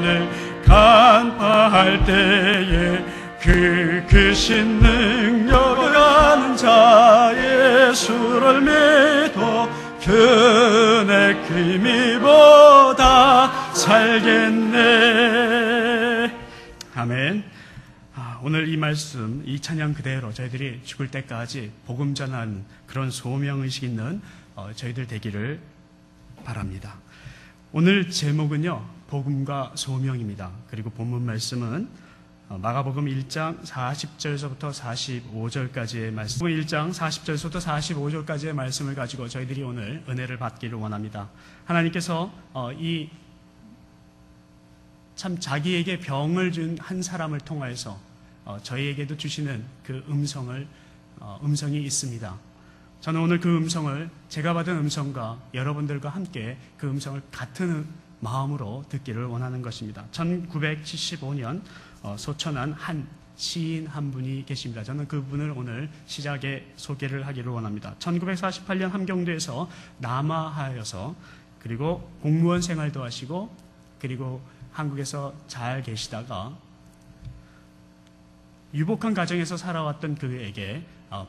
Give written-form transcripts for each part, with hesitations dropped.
사탄을 간파할 때에 그 크신 능력을 아는 자 예수를 믿어 그네 그 힘이보다 살겠네. 아멘. 오늘 이 말씀, 이 찬양 그대로 저희들이 죽을 때까지 복음 전하는 그런 소명의식 있는 저희들 되기를 바랍니다. 오늘 제목은요, 복음과 소명입니다. 그리고 본문 말씀은 마가복음 1장 40절에서부터 45절까지의 말씀, 1장 40절에서부터 45절까지의 말씀을 가지고 저희들이 오늘 은혜를 받기를 원합니다. 하나님께서 참 자기에게 병을 준 한 사람을 통하여서 저희에게도 주시는 그 음성이 있습니다. 저는 오늘 그 음성을, 제가 받은 음성과 여러분들과 함께 그 음성을 같은 마음으로 듣기를 원하는 것입니다. 1975년 소천한 한 시인 한 분이 계십니다. 저는 그분을 오늘 시작에 소개를 하기를 원합니다. 1948년 함경도에서 남하하여서 그리고 공무원 생활도 하시고 그리고 한국에서 잘 계시다가 유복한 가정에서 살아왔던 그에게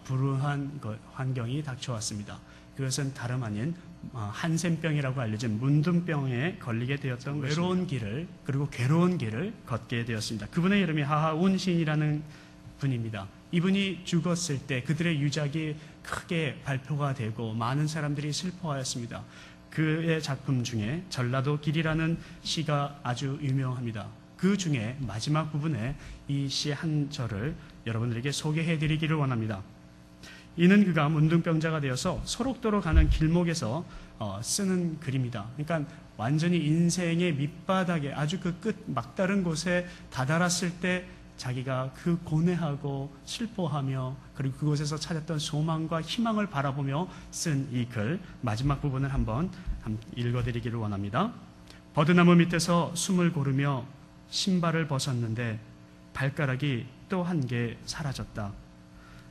불우한 환경이 닥쳐왔습니다. 그것은 다름 아닌 한센병이라고 알려진 문둥병에 걸리게 되었던 외로운 길을, 그리고 괴로운 길을 걷게 되었습니다. 그분의 이름이 하하운 시인이라는 분입니다. 이분이 죽었을 때 그들의 유작이 크게 발표가 되고 많은 사람들이 슬퍼하였습니다. 그의 작품 중에 전라도 길이라는 시가 아주 유명합니다. 그 중에 마지막 부분에 이 시 한 절을 여러분들에게 소개해드리기를 원합니다. 이는 그가 문둥병자가 되어서 소록도로 가는 길목에서 쓰는 글입니다. 그러니까 완전히 인생의 밑바닥에 아주 그 끝 막다른 곳에 다다랐을 때 자기가 그 고뇌하고 슬퍼하며 그리고 그곳에서 찾았던 소망과 희망을 바라보며 쓴 이 글 마지막 부분을 한번 읽어드리기를 원합니다. 버드나무 밑에서 숨을 고르며 신발을 벗었는데 발가락이 또 한 개 사라졌다.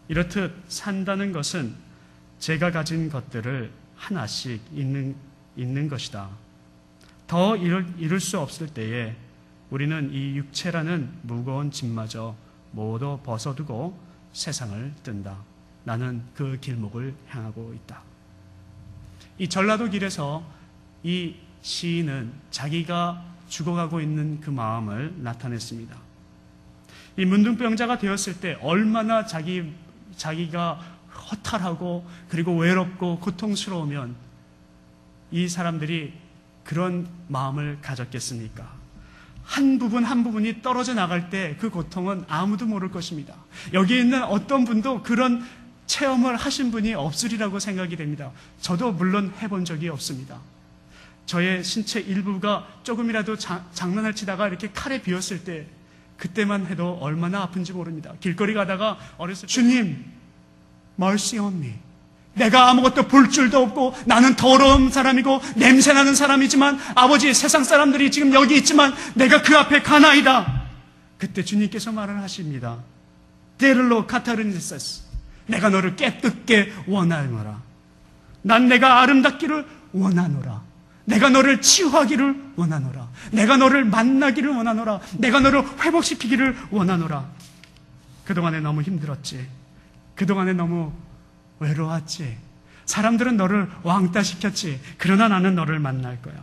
이렇듯 산다는 것은 제가 가진 것들을 하나씩 잊는 것이다. 더 이룰 수 없을 때에 우리는 이 육체라는 무거운 짐마저 모두 벗어두고 세상을 뜬다. 나는 그 길목을 향하고 있다. 이 전라도 길에서 이 시인은 자기가 죽어가고 있는 그 마음을 나타냈습니다. 이 문둥병자가 되었을 때 얼마나 자기가 허탈하고 그리고 외롭고 고통스러우면 이 사람들이 그런 마음을 가졌겠습니까? 한 부분이 떨어져 나갈 때 그 고통은 아무도 모를 것입니다. 여기 있는 어떤 분도 그런 체험을 하신 분이 없으리라고 생각이 됩니다. 저도 물론 해본 적이 없습니다. 저의 신체 일부가 조금이라도 장난을 치다가 이렇게 칼에 비었을 때 그때만 해도 얼마나 아픈지 모릅니다. 길거리 가다가 어렸을 때 주님, mercy on me. 내가 아무것도 볼 줄도 없고 나는 더러운 사람이고 냄새나는 사람이지만 아버지, 세상 사람들이 지금 여기 있지만 내가 그 앞에 가나이다. 그때 주님께서 말을 하십니다. 데를로 카타르니세스, 내가 너를 깨끗게 원하노라. 난 내가 아름답기를 원하노라. 내가 너를 치유하기를 원하노라. 내가 너를 만나기를 원하노라. 내가 너를 회복시키기를 원하노라. 그동안에 너무 힘들었지. 그동안에 너무 외로웠지. 사람들은 너를 왕따시켰지. 그러나 나는 너를 만날 거야.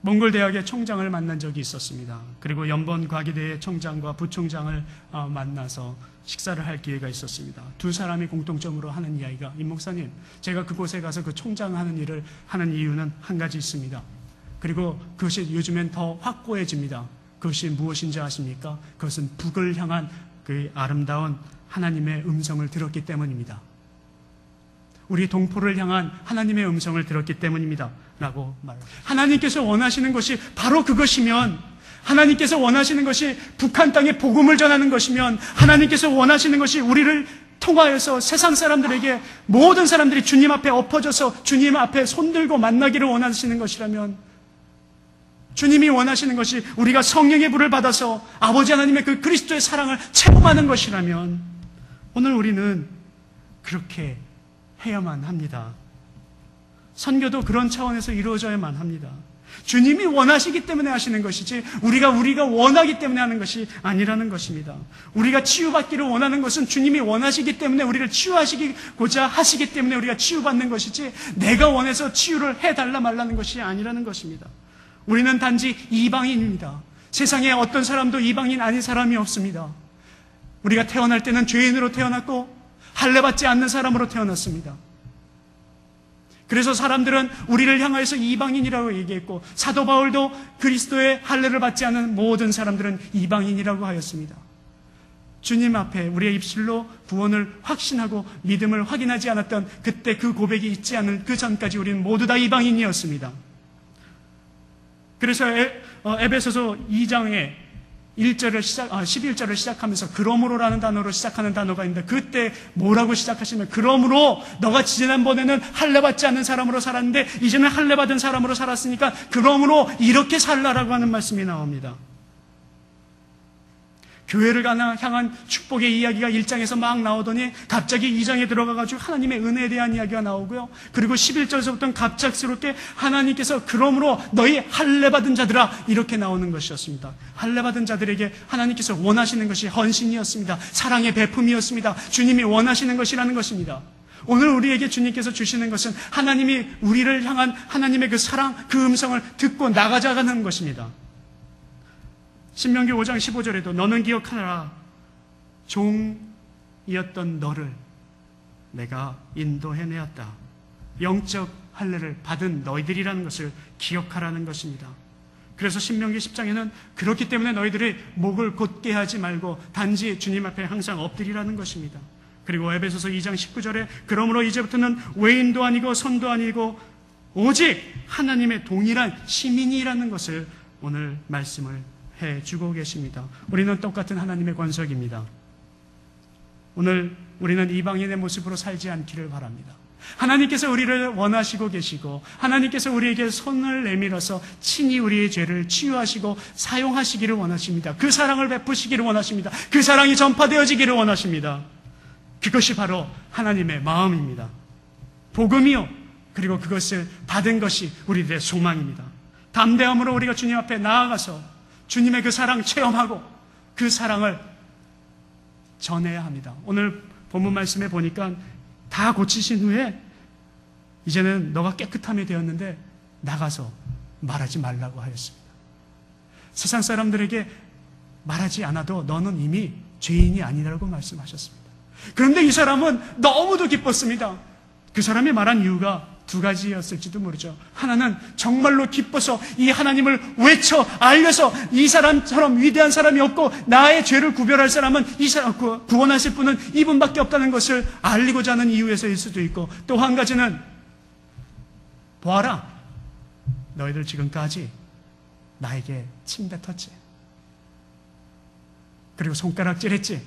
몽골 대학의 총장을 만난 적이 있었습니다. 그리고 연번과기대의 총장과 부총장을 만나서 식사를 할 기회가 있었습니다. 두 사람이 공통점으로 하는 이야기가, 임 목사님, 제가 그곳에 가서 그 총장 하는 일을 하는 이유는 한 가지 있습니다. 그리고 그것이 요즘엔 더 확고해집니다. 그것이 무엇인지 아십니까? 그것은 북을 향한 그 아름다운 하나님의 음성을 들었기 때문입니다. 우리 동포를 향한 하나님의 음성을 들었기 때문입니다. 라고 말합니다. 하나님께서 원하시는 것이 바로 그것이면, 하나님께서 원하시는 것이 북한 땅에 복음을 전하는 것이면, 하나님께서 원하시는 것이 우리를 통하여서 세상 사람들에게, 모든 사람들이 주님 앞에 엎어져서 주님 앞에 손들고 만나기를 원하시는 것이라면, 주님이 원하시는 것이 우리가 성령의 불을 받아서 아버지 하나님의 그 그리스도의 사랑을 체험하는 것이라면, 오늘 우리는 그렇게 해야만 합니다. 선교도 그런 차원에서 이루어져야만 합니다. 주님이 원하시기 때문에 하시는 것이지 우리가 원하기 때문에 하는 것이 아니라는 것입니다. 우리가 치유받기를 원하는 것은 주님이 원하시기 때문에 우리를 치유하시고자 하시기 때문에 우리가 치유받는 것이지 내가 원해서 치유를 해달라 말라는 것이 아니라는 것입니다. 우리는 단지 이방인입니다. 세상에 어떤 사람도 이방인 아닌 사람이 없습니다. 우리가 태어날 때는 죄인으로 태어났고 할례받지 않는 사람으로 태어났습니다. 그래서 사람들은 우리를 향하여서 이방인이라고 얘기했고 사도 바울도 그리스도의 할례를 받지 않은 모든 사람들은 이방인이라고 하였습니다. 주님 앞에 우리의 입술로 구원을 확신하고 믿음을 확인하지 않았던 그때 그 고백이 있지 않은 그 전까지 우리는 모두 다 이방인이었습니다. 그래서 에베소서 2장에 11절을 시작하면서 그러므로라는 단어로 시작하는 단어가 있는데 그때 뭐라고 시작하시면 그러므로 너가 지난번에는 할례받지 않는 사람으로 살았는데 이제는 할례받은 사람으로 살았으니까 그러므로 이렇게 살라라고 하는 말씀이 나옵니다. 교회를 향한 축복의 이야기가 1장에서 막 나오더니 갑자기 2장에 들어가가지고 하나님의 은혜에 대한 이야기가 나오고요. 그리고 11절에서부터는 갑작스럽게 하나님께서 그러므로 너희 할례받은 자들아 이렇게 나오는 것이었습니다. 할례받은 자들에게 하나님께서 원하시는 것이 헌신이었습니다. 사랑의 베품이었습니다. 주님이 원하시는 것이라는 것입니다. 오늘 우리에게 주님께서 주시는 것은 하나님이 우리를 향한 하나님의 그 사랑, 그 음성을 듣고 나가자는 것입니다. 신명기 5장 15절에도 너는 기억하라 종이었던 너를 내가 인도해내었다. 영적 할례를 받은 너희들이라는 것을 기억하라는 것입니다. 그래서 신명기 10장에는 그렇기 때문에 너희들이 목을 곧게 하지 말고 단지 주님 앞에 항상 엎드리라는 것입니다. 그리고 에베소서 2장 19절에 그러므로 이제부터는 외인도 아니고 선도 아니고 오직 하나님의 동일한 시민이라는 것을 오늘 말씀을 해주고 계십니다. 우리는 똑같은 하나님의 권속입니다. 오늘 우리는 이방인의 모습으로 살지 않기를 바랍니다. 하나님께서 우리를 원하시고 계시고 하나님께서 우리에게 손을 내밀어서 친히 우리의 죄를 치유하시고 사용하시기를 원하십니다. 그 사랑을 베푸시기를 원하십니다. 그 사랑이 전파되어지기를 원하십니다. 그것이 바로 하나님의 마음입니다. 복음이요. 그리고 그것을 받은 것이 우리들의 소망입니다. 담대함으로 우리가 주님 앞에 나아가서 주님의 그 사랑 체험하고 그 사랑을 전해야 합니다. 오늘 본문 말씀에 보니까 다 고치신 후에 이제는 너가 깨끗함이 되었는데 나가서 말하지 말라고 하였습니다. 세상 사람들에게 말하지 않아도 너는 이미 죄인이 아니라고 말씀하셨습니다. 그런데 이 사람은 너무도 기뻤습니다. 그 사람이 말한 이유가 두 가지였을지도 모르죠. 하나는 정말로 기뻐서 이 하나님을 외쳐 알려서 이 사람처럼 위대한 사람이 없고 나의 죄를 구별할 사람은 이 사람 구원하실 분은 이분밖에 없다는 것을 알리고자 하는 이유에서일 수도 있고 또 한 가지는 보아라 너희들 지금까지 나에게 침뱉었지 그리고 손가락질했지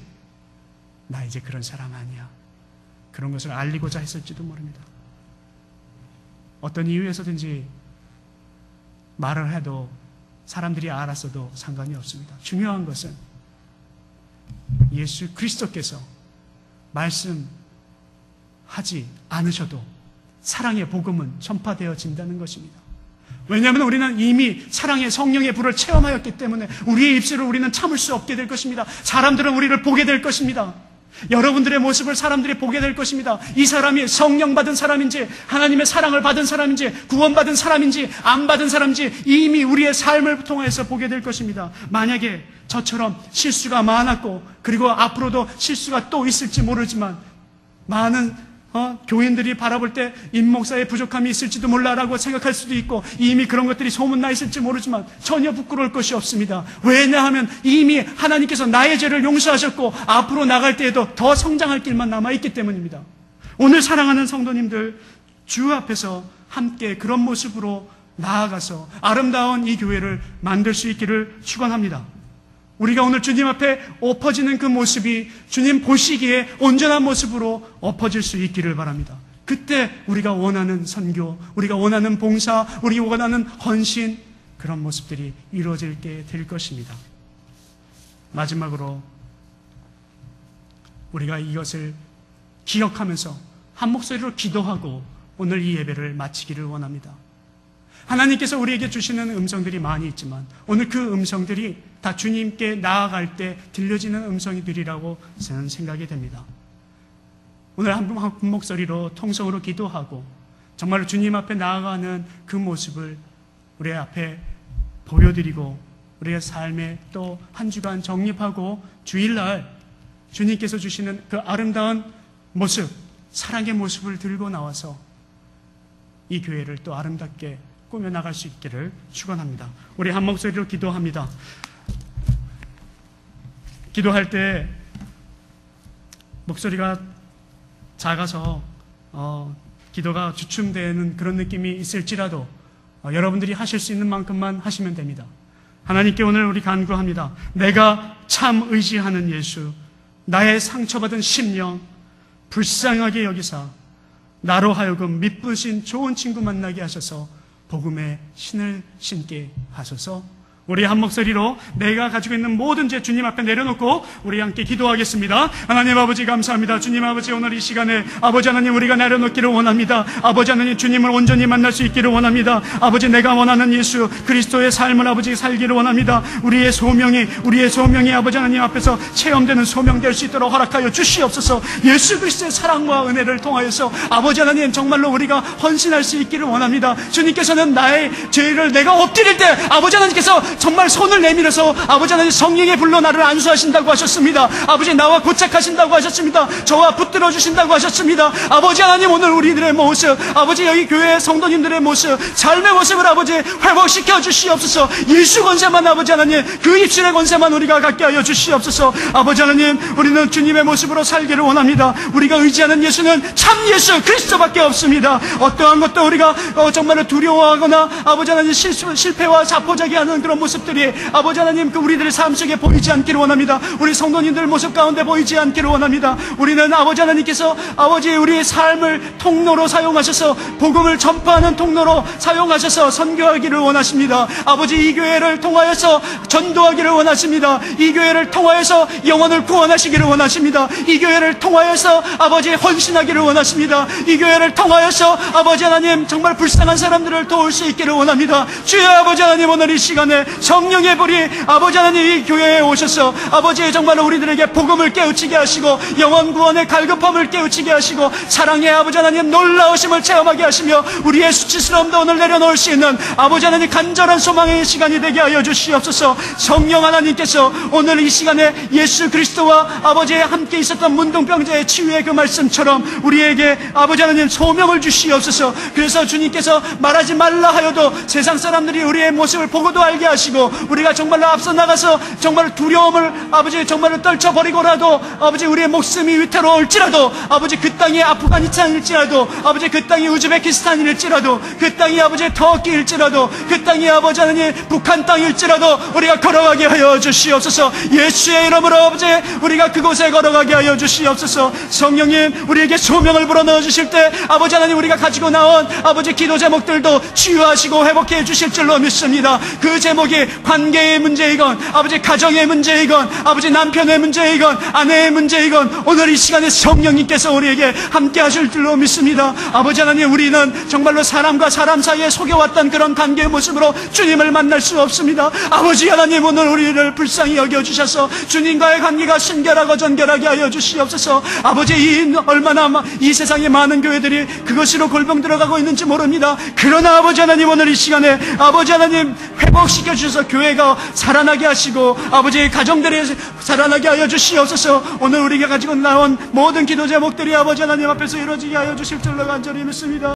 나 이제 그런 사람 아니야 그런 것을 알리고자 했을지도 모릅니다. 어떤 이유에서든지 말을 해도 사람들이 알았어도 상관이 없습니다. 중요한 것은 예수 그리스도께서 말씀하지 않으셔도 사랑의 복음은 전파되어진다는 것입니다. 왜냐하면 우리는 이미 사랑의 성령의 불을 체험하였기 때문에 우리의 입술을 우리는 참을 수 없게 될 것입니다. 사람들은 우리를 보게 될 것입니다. 여러분들의 모습을 사람들이 보게 될 것입니다. 이 사람이 성령 받은 사람인지 하나님의 사랑을 받은 사람인지 구원받은 사람인지 안 받은 사람인지 이미 우리의 삶을 통해서 보게 될 것입니다. 만약에 저처럼 실수가 많았고 그리고 앞으로도 실수가 또 있을지 모르지만 많은 교인들이 바라볼 때 임 목사의 부족함이 있을지도 몰라라고 생각할 수도 있고 이미 그런 것들이 소문나 있을지 모르지만 전혀 부끄러울 것이 없습니다. 왜냐하면 이미 하나님께서 나의 죄를 용서하셨고 앞으로 나갈 때에도 더 성장할 길만 남아있기 때문입니다. 오늘 사랑하는 성도님들 주 앞에서 함께 그런 모습으로 나아가서 아름다운 이 교회를 만들 수 있기를 축원합니다. 우리가 오늘 주님 앞에 엎어지는 그 모습이 주님 보시기에 온전한 모습으로 엎어질 수 있기를 바랍니다. 그때 우리가 원하는 선교, 우리가 원하는 봉사, 우리가 원하는 헌신 그런 모습들이 이루어지게 될 것입니다. 마지막으로 우리가 이것을 기억하면서 한 목소리로 기도하고 오늘 이 예배를 마치기를 원합니다. 하나님께서 우리에게 주시는 음성들이 많이 있지만 오늘 그 음성들이 다 주님께 나아갈 때 들려지는 음성이들이라고 저는 생각이 됩니다. 오늘 한 목소리로 통성으로 기도하고 정말로 주님 앞에 나아가는 그 모습을 우리 앞에 보여드리고 우리의 삶에 또 한 주간 정립하고 주일날 주님께서 주시는 그 아름다운 모습, 사랑의 모습을 들고 나와서 이 교회를 또 아름답게 꾸며나갈 수 있기를 축원합니다. 우리 한 목소리로 기도합니다. 기도할 때 목소리가 작아서 기도가 주춤되는 그런 느낌이 있을지라도 여러분들이 하실 수 있는 만큼만 하시면 됩니다. 하나님께 오늘 우리 간구합니다. 내가 참 의지하는 예수, 나의 상처받은 심령 불쌍하게 여기사 나로 하여금 미쁘신 좋은 친구 만나게 하셔서 복음의 신을 신게 하소서. 우리 한 목소리로 내가 가지고 있는 모든 죄 주님 앞에 내려놓고 우리 함께 기도하겠습니다. 하나님 아버지 감사합니다. 주님 아버지 오늘 이 시간에 아버지 하나님 우리가 내려놓기를 원합니다. 아버지 하나님 주님을 온전히 만날 수 있기를 원합니다. 아버지 내가 원하는 예수 그리스도의 삶을 아버지 살기를 원합니다. 우리의 소명이 아버지 하나님 앞에서 체험되는 소명 될 수 있도록 허락하여 주시옵소서. 예수 그리스도의 사랑과 은혜를 통하여서 아버지 하나님 정말로 우리가 헌신할 수 있기를 원합니다. 주님께서는 나의 죄를 내가 엎드릴 때 아버지 하나님께서 정말 손을 내밀어서 아버지 하나님 성령의 불로 나를 안수하신다고 하셨습니다. 아버지 나와 고착하신다고 하셨습니다. 저와 붙들어 주신다고 하셨습니다. 아버지 하나님 오늘 우리들의 모습 아버지 여기 교회 성도님들의 모습 삶의 모습을 아버지 회복시켜 주시옵소서. 예수 권세만 아버지 하나님 그 입술의 권세만 우리가 갖게 하여 주시옵소서. 아버지 하나님 우리는 주님의 모습으로 살기를 원합니다. 우리가 의지하는 예수는 참 예수 그리스도밖에 없습니다. 어떠한 것도 우리가 정말로 두려워하거나 아버지 하나님 실패와 자포자기하는 그런 모습들이 아버지 하나님 그 우리들의 삶 속에 보이지 않기를 원합니다. 우리 성도님들 모습 가운데 보이지 않기를 원합니다. 우리는 아버지 하나님께서 아버지 우리의 삶을 통로로 사용하셔서 복음을 전파하는 통로로 사용하셔서 선교하기를 원하십니다. 아버지 이 교회를 통하여서 전도하기를 원하십니다. 이 교회를 통하여서 영혼을 구원하시기를 원하십니다. 이 교회를 통하여서 아버지 헌신하기를 원하십니다. 이 교회를 통하여서 아버지 하나님 정말 불쌍한 사람들을 도울 수 있기를 원합니다. 주여 아버지 하나님 오늘 이 시간에 성령의 불이 아버지 하나님 이 교회에 오셔서 아버지 정말로 우리들에게 복음을 깨우치게 하시고 영혼 구원의 갈급함을 깨우치게 하시고 사랑의 아버지 하나님 놀라우심을 체험하게 하시며 우리의 수치스러움도 오늘 내려놓을 수 있는 아버지 하나님 간절한 소망의 시간이 되게 하여 주시옵소서. 성령 하나님께서 오늘 이 시간에 예수 그리스도와 아버지의 함께 있었던 문둥병자의 치유의 그 말씀처럼 우리에게 아버지 하나님 소명을 주시옵소서. 그래서 주님께서 말하지 말라 하여도 세상 사람들이 우리의 모습을 보고도 알게 하시고 우리가 정말로 앞서 나가서 정말 두려움을 아버지 정말로 떨쳐버리고라도 아버지 우리의 목숨이 위태로울지라도 아버지 그 땅이 아프가니스탄일지라도 아버지 그 땅이 우즈베키스탄일지라도 그 땅이 아버지 터키일지라도 그 땅이 아버지 하나님 북한 땅일지라도 우리가 걸어가게 하여 주시옵소서. 예수의 이름으로 아버지 우리가 그곳에 걸어가게 하여 주시옵소서. 성령님 우리에게 소명을 불어넣어 주실 때 아버지 하나님 우리가 가지고 나온 아버지 기도 제목들도 치유하시고 회복해 주실 줄로 믿습니다. 그 제목이 관계의 문제이건 아버지 가정의 문제이건 아버지 남편의 문제이건 아내의 문제이건 오늘 이 시간에 성령님께서 우리에게 함께 하실 줄로 믿습니다. 아버지 하나님 우리는 정말로 사람과 사람 사이에 속여왔던 그런 관계의 모습으로 주님을 만날 수 없습니다. 아버지 하나님 오늘 우리를 불쌍히 여겨주셔서 주님과의 관계가 순결하고 전결하게 하여 주시옵소서. 아버지 얼마나 이 세상의 많은 교회들이 그것으로 골병 들어가고 있는지 모릅니다. 그러나 아버지 하나님 오늘 이 시간에 아버지 하나님 회복시켜 주셔서 교회가 살아나게 하시고 아버지의 가정들이 살아나게 하여 주시옵소서. 오늘 우리가 가지고 나온 모든 기도 제목들이 아버지 하나님 앞에서 이루어지게 하여 주실 줄로 간절히 믿습니다.